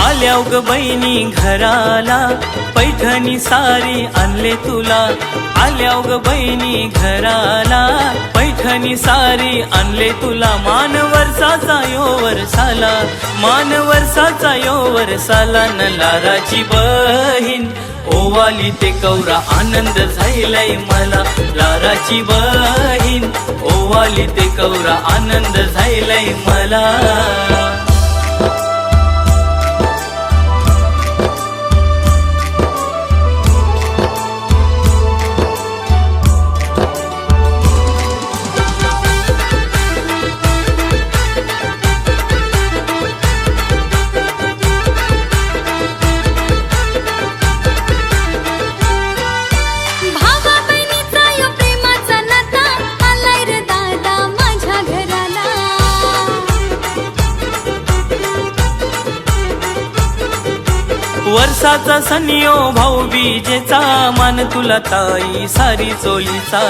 आल्या ग बहिणी घराला, पैठणी सारी आणले तुला। आल्या ग बहिणी घराला, पैठणी सारी आणले तुला। मान वर्षाचा यो वर्षाला, मान वर्षाचा यो वर्षाला। न लाराची बहीण ओवाली ते कौरा, आनंद झालाय मला। लाराची बहीण ओवाली ते कौरा, आनंद झालाय मला। वर्षाचा सनियो भाऊ बीजेचा, मान तुला ताई सारी चोलीचा।